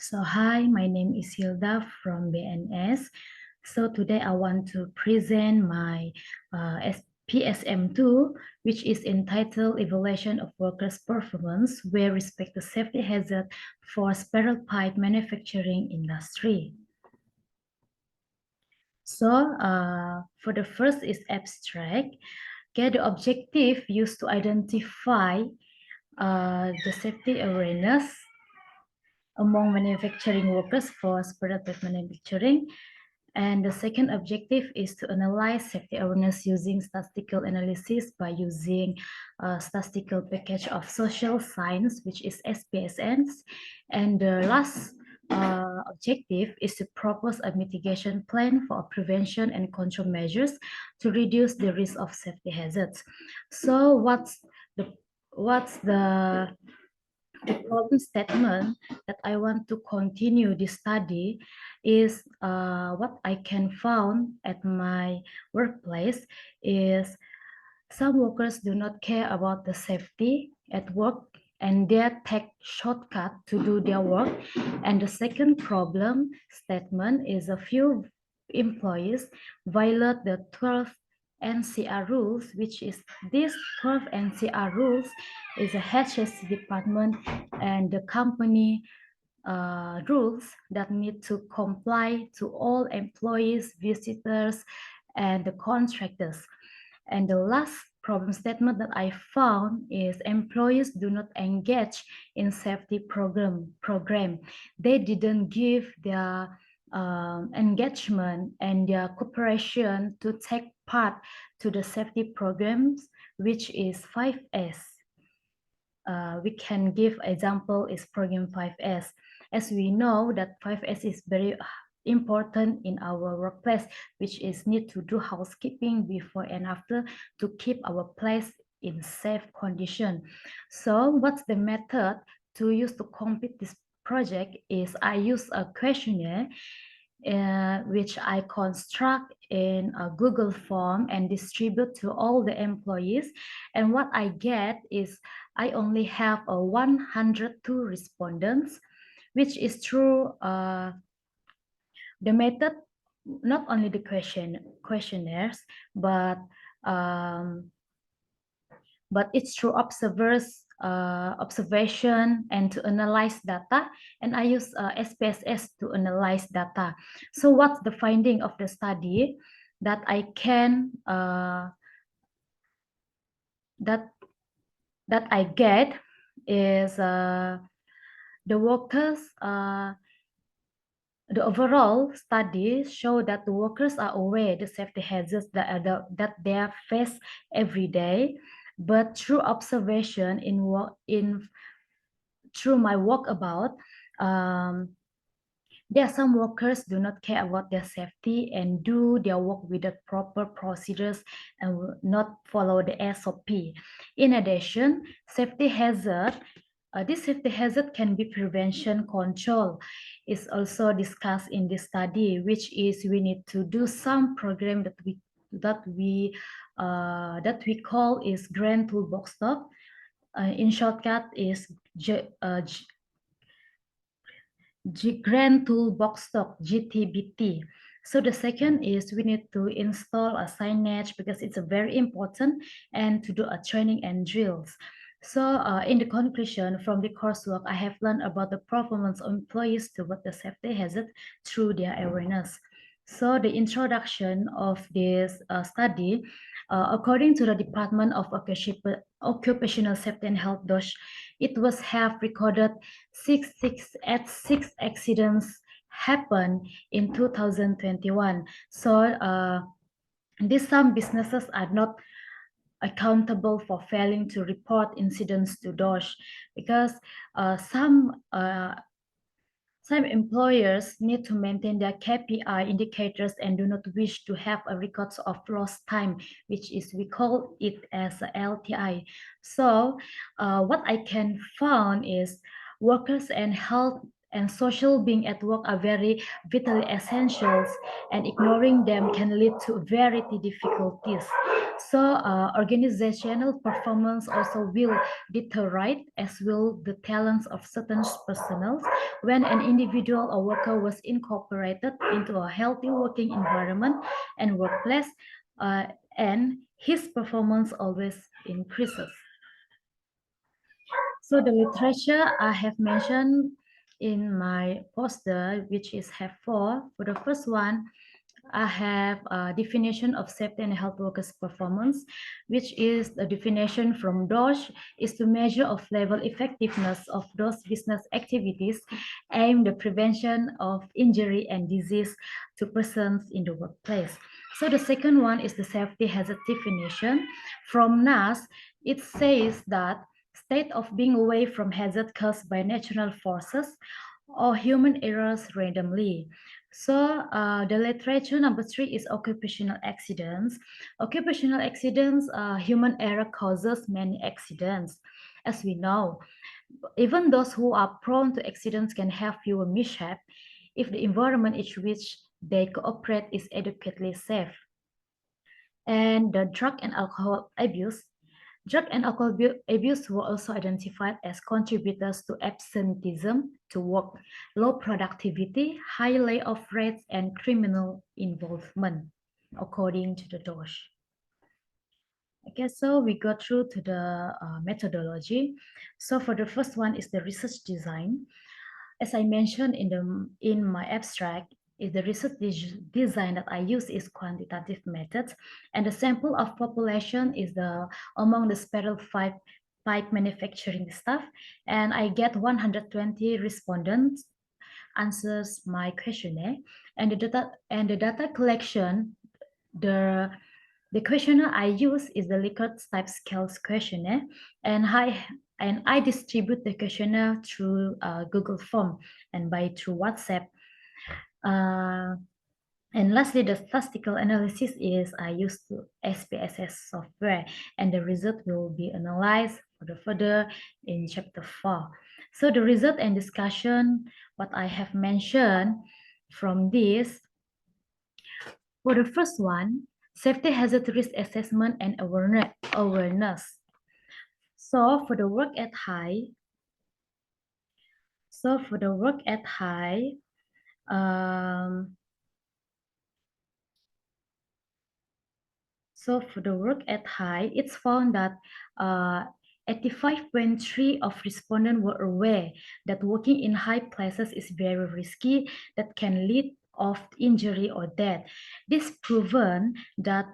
So hi, my name is Hilda from BNS. So today I want to present my SPSM2, which is entitled Evaluation of Workers' Performance with respect to safety hazard for spiral pipe manufacturing industry. So for the first is abstract. Okay, the objective used to identify the safety awareness among manufacturing workers for spiral pipe manufacturing. And the second objective is to analyze safety awareness using statistical analysis by using Statistical Package of Social Science, which is SPSS. And the last objective is to propose a mitigation plan for prevention and control measures to reduce the risk of safety hazards. So what's the problem statement that I want to continue this study is what I can found at my workplace is some workers do not care about the safety at work and they take shortcut to do their work. And the second problem statement is a few employees violate the 12 NCR rules, which is this 12 NCR rules is a HSC department and the company rules that need to comply to all employees, visitors, and the contractors. And the last problem statement that I found is employees do not engage in safety program. They didn't give their engagement and their cooperation to take part to the safety programs, which is 5S. We can give example is program 5S. As we know that 5S is very important in our workplace, which is need to do housekeeping before and after to keep our place in safe condition. So what's the method to use to complete this project is I use a questionnaire which I construct in a Google form and distribute to all the employees. And what I get is I only have a 102 respondents, which is through the method, not only the questionnaires, but it's through observation and to analyze data, and I use SPSS to analyze data. So what's the finding of the study that I can that I get is the workers the overall studies show that the workers are aware the safety hazards that they face every day, but through observation through my walkabout, there are some workers do not care about their safety and do their work with the proper procedures and will not follow the SOP. In addition, safety hazard. This safety hazard can be prevention control. Is also discussed in this study, which is we need to do some program that we call is Grand Toolbox Talk. In shortcut is Grand Toolbox Talk, GTBT. So the second is we need to install a signage because it's a very important, and to do a training and drills. So in the conclusion from the coursework, I have learned about the performance of employees toward the safety hazard through their awareness. So the introduction of this study, according to the Department of Occupational Safety and Health, DOSH, it was have recorded 6 accidents happened in 2021. So these some businesses are not accountable for failing to report incidents to DOSH because some employers need to maintain their KPI indicators and do not wish to have a records of lost time, which is we call it as a LTI. So what I can find is workers and health and social being at work are very vitally essentials, and ignoring them can lead to variety difficulties. So organizational performance also will deteriorate, as will the talents of certain personnel. When an individual or worker was incorporated into a healthy working environment and workplace, uh, and his performance always increases. So the literature I have mentioned in my poster, which is have four. For the first one, I have a definition of safety and health workers performance, which is the definition from DOSH, is to measure of level effectiveness of those business activities aimed at prevention of injury and disease to persons in the workplace. So the second one is the safety hazard definition. From NAS, it says that state of being away from hazard caused by natural forces or human errors randomly. So the literature number 3 is occupational accidents. Occupational accidents, human error causes many accidents. As we know, even those who are prone to accidents can have fewer mishap if the environment in which they cooperate is adequately safe. And the drug and alcohol abuse. Drug and alcohol abuse were also identified as contributors to absenteeism to work, low productivity, high layoff rates, and criminal involvement, according to the DOSH. Okay, so we go through to the methodology. So for the first one is the research design. As I mentioned in my abstract, is the research design that I use is quantitative methods, and the sample of population is among the spiral pipe manufacturing staff, and I get 120 respondents answers my questionnaire, and the data collection, the questionnaire I use is the Likert type scales questionnaire, and I distribute the questionnaire through Google Form and through WhatsApp. And lastly, the statistical analysis is I use the SPSS software, and the result will be analyzed further in chapter 4. So the result and discussion, what I have mentioned from this, for the first one, safety hazard risk assessment and awareness. So for the work at high, um, it's found that 85.3% of respondents were aware that working in high places is very risky, that can lead of injury or death. This proven that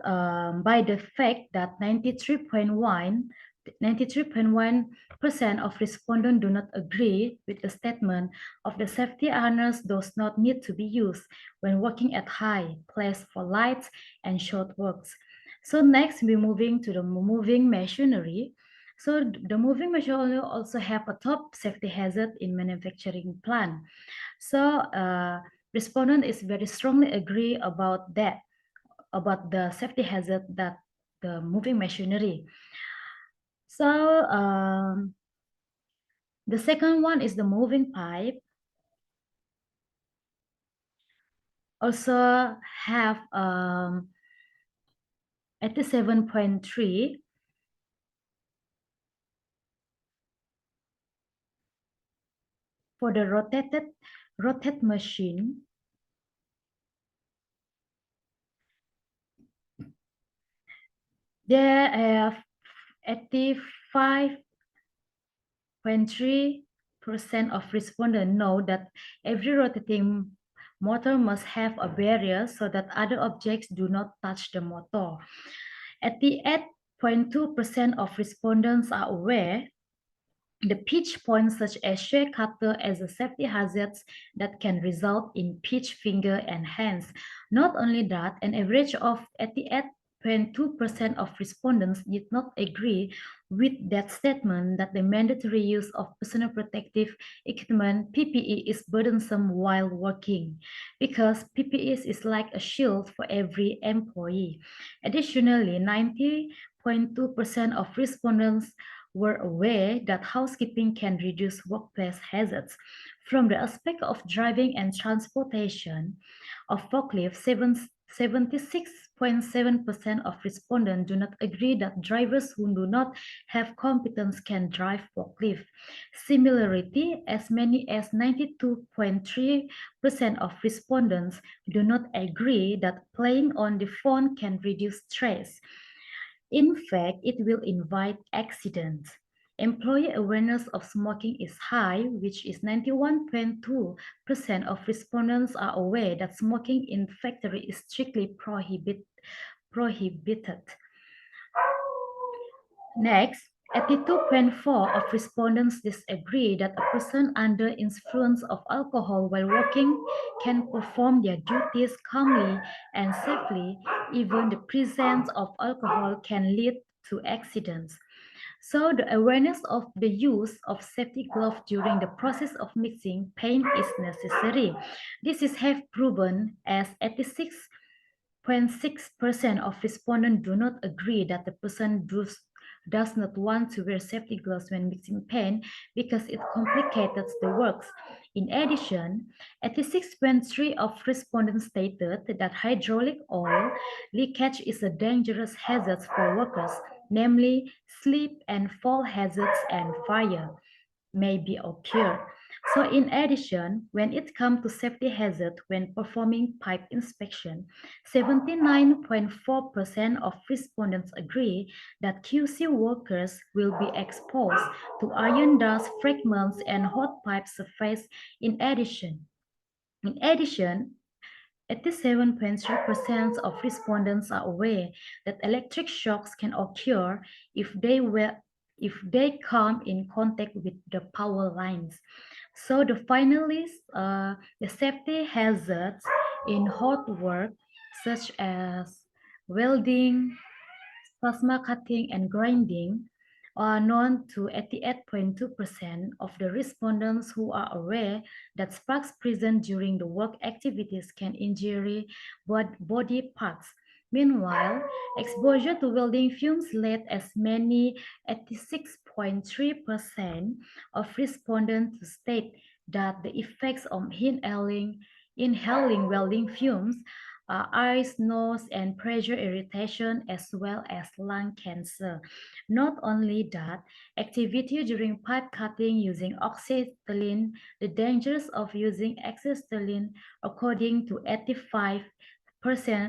by the fact that 93.1% of respondents do not agree with the statement of the safety harness does not need to be used when working at high place for light and short works. So next, we're moving to the moving machinery. So the moving machinery also have a top safety hazard in manufacturing plant. So respondent is very strongly agree about that, about the safety hazard that the moving machinery. So the second one is the moving pipe. Also have 87.3. For the rotate machine, there have 85.3% of respondents know that every rotating motor must have a barrier so that other objects do not touch the motor. 88.2% of respondents are aware the pitch points such as share cutter as a safety hazards that can result in pitch finger and hands. Not only that, an average of 88.2% of respondents did not agree with that statement that the mandatory use of personal protective equipment (PPE) is burdensome while working, because PPE is like a shield for every employee. Additionally, 90.2% of respondents were aware that housekeeping can reduce workplace hazards. From the aspect of driving and transportation of forklift, 76.7% of respondents do not agree that drivers who do not have competence can drive forklift. Similarly, as many as 92.3% of respondents do not agree that playing on the phone can reduce stress. In fact, it will invite accidents. Employee awareness of smoking is high, which is 91.2% of respondents are aware that smoking in factory is strictly prohibited. Next, 82.4% of respondents disagree that a person under influence of alcohol while working can perform their duties calmly and safely. Even the presence of alcohol can lead to accidents. So the awareness of the use of safety gloves during the process of mixing paint is necessary. This is have proven as 86.6% of respondents do not agree that the person does not want to wear safety gloves when mixing paint because it complicates the works. In addition, 86.3% of respondents stated that hydraulic oil leakage is a dangerous hazard for workers, namely slip and fall hazards and fire may be occur. So in addition, when it comes to safety hazard when performing pipe inspection, 79.4% of respondents agree that QC workers will be exposed to iron dust fragments and hot pipe surface. In addition, 87.3% of respondents are aware that electric shocks can occur if they come in contact with the power lines. So the finalists, the safety hazards in hot work, such as welding, plasma cutting, and grinding, are known to 88.2% of the respondents who are aware that sparks present during the work activities can injure body parts. Meanwhile, exposure to welding fumes led as many 86.3% of respondents to state that the effects of inhaling welding fumes eyes, nose, and pressure irritation, as well as lung cancer. Not only that, activity during pipe cutting using oxyacetylene, the dangers of using acetylene, according to 85%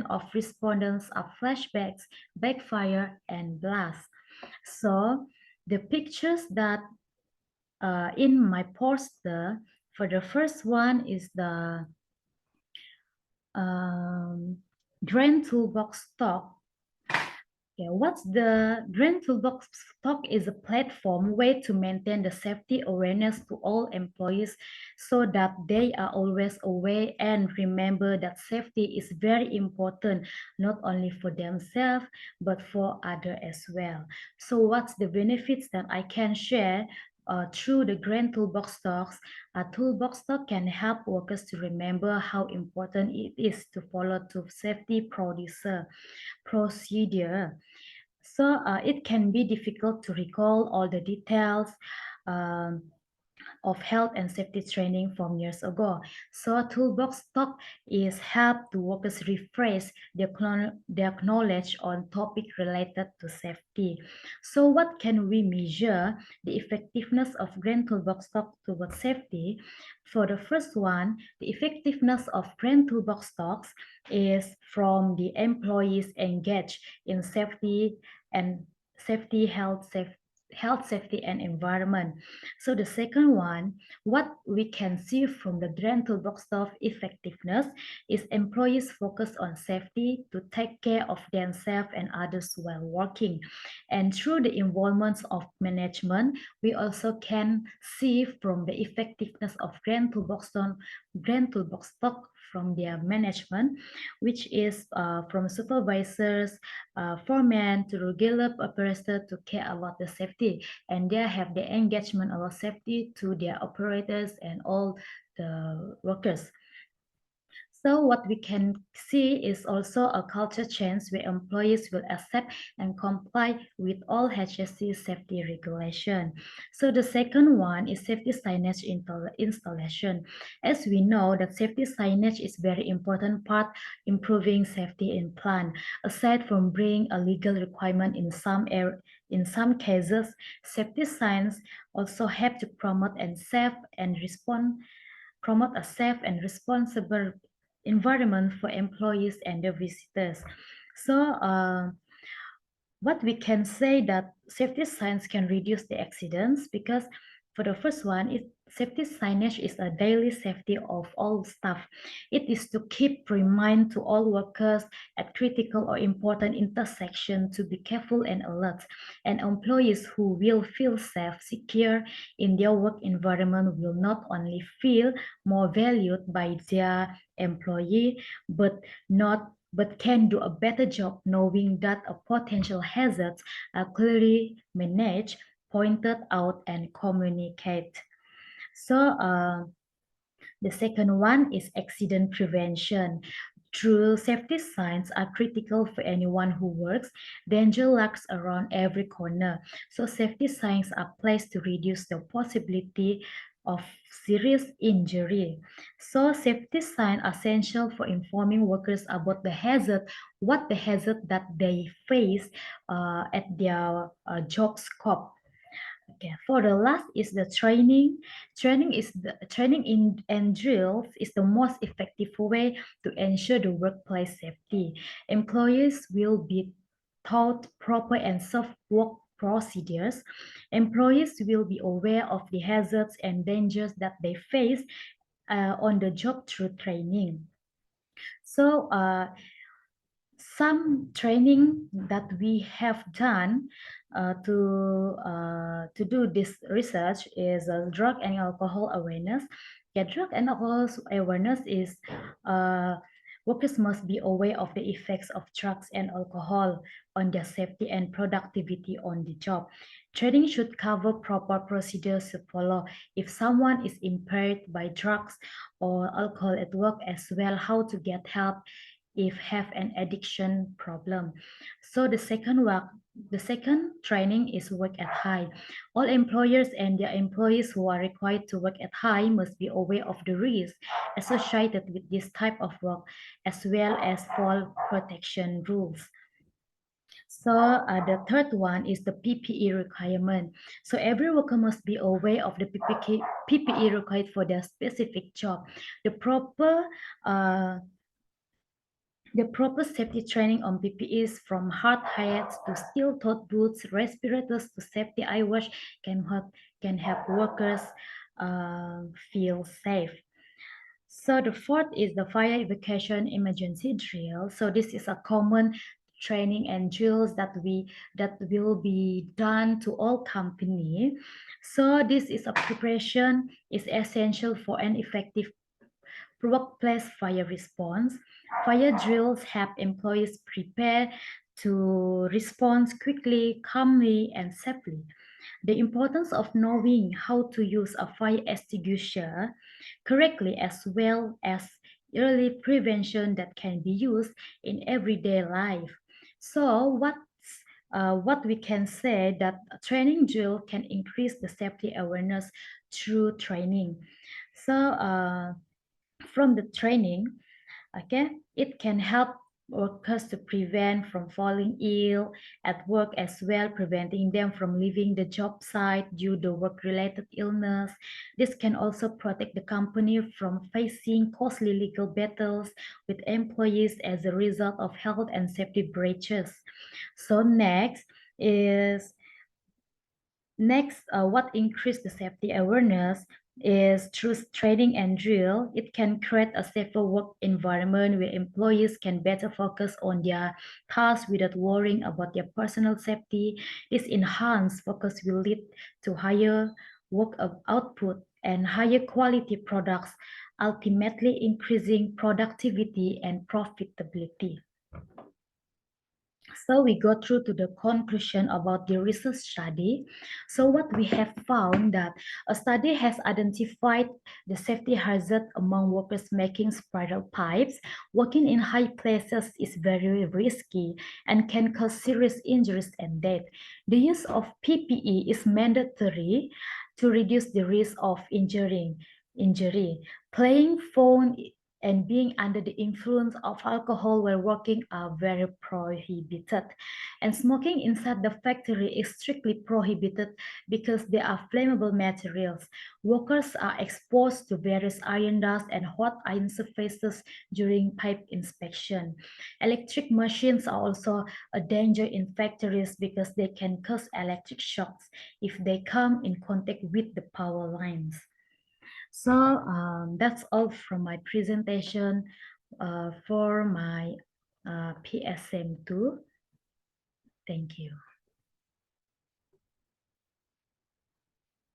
of respondents are flashbacks, backfire, and blast. So the pictures that in my poster, for the first one is the Drain Toolbox Talk. Okay, what's the Drain Toolbox Talk is a platform way to maintain the safety awareness to all employees so that they are always aware and remember that safety is very important, not only for themselves, but for others as well. So what's the benefits that I can share through the Grand Toolbox Talks? A toolbox talk can help workers to remember how important it is to follow to safety procedure. So it can be difficult to recall all the details of health and safety training from years ago. So toolbox talk is help to workers refresh their knowledge on topic related to safety. So what can we measure the effectiveness of Grand Toolbox talk towards safety? For the first one, the effectiveness of Grand Toolbox talks is from the employees engaged in safety and safety, health, safety, and environment. So the second one, what we can see from the Grand Toolbox of effectiveness is employees focus on safety to take care of themselves and others while working. And through the involvement of management, we also can see from the effectiveness of Grand Toolbox talk from their management, which is from supervisors, foremen to regular operators to care about the safety, and they have the engagement about safety to their operators and all the workers. So what we can see is also a culture change where employees will accept and comply with all HSE safety regulation. So the second one is safety signage installation. As we know that safety signage is very important part improving safety in plant. Aside from being a legal requirement in some cases, safety signs also help to promote a safe and responsible environment for employees and the visitors. So what we can say that safety signs can reduce the accidents because for the first one, safety signage is a daily safety of all staff. It is to keep remind to all workers at critical or important intersection to be careful and alert. And employees who will feel safe, secure in their work environment will not only feel more valued by their employee, but can do a better job knowing that a potential hazards are clearly managed, pointed out, and communicated. So the second one is accident prevention. True safety signs are critical for anyone who works. Danger lurks around every corner. So safety signs are placed to reduce the possibility of serious injury. So safety signs are essential for informing workers about the hazard, what the hazard that they face at their job scope. Okay, for the last is the training. Training in and drills is the most effective way to ensure the workplace safety. Employees will be taught proper and safe work procedures. Employees will be aware of the hazards and dangers that they face on the job through training. So some training that we have done to do this research is drug and alcohol awareness. Yeah, drug and alcohol awareness is workers must be aware of the effects of drugs and alcohol on their safety and productivity on the job. Training should cover proper procedures to follow if someone is impaired by drugs or alcohol at work, as well how to get help if have an addiction problem. So the second training is work at high. All employers and their employees who are required to work at high must be aware of the risks associated with this type of work, as well as fall protection rules. So the third one is the PPE requirement. So every worker must be aware of the PPE required for their specific job. The proper uh, the proper safety training on PPEs from hard hats to steel-toed boots, respirators to safety eyewash can help workers feel safe. So the fourth is the fire evacuation emergency drill. So this is a common training and drills that will be done to all company. So this is a preparation is essential for an effective workplace fire response. Fire drills help employees prepare to respond quickly, calmly, and safely. The importance of knowing how to use a fire extinguisher correctly, as well as early prevention that can be used in everyday life. So what we can say that a training drill can increase the safety awareness through training. So from the training, okay, it can help workers to prevent from falling ill at work, as well preventing them from leaving the job site due to work-related illness. This can also protect the company from facing costly legal battles with employees as a result of health and safety breaches. So what increase the safety awareness is through training and drill. It can create a safer work environment where employees can better focus on their tasks without worrying about their personal safety. This enhanced focus will lead to higher work output and higher quality products, ultimately increasing productivity and profitability. So we go through to the conclusion about the research study. So what we have found that a study has identified the safety hazard among workers making spiral pipes. Working in high places is very risky and can cause serious injuries and death. The use of PPE is mandatory to reduce the risk of injury. Playing phone and being under the influence of alcohol while working are very prohibited. And smoking inside the factory is strictly prohibited because they are flammable materials. Workers are exposed to various iron dust and hot iron surfaces during pipe inspection. Electric machines are also a danger in factories because they can cause electric shocks if they come in contact with the power lines. So that's all from my presentation for my PSM2. Thank you.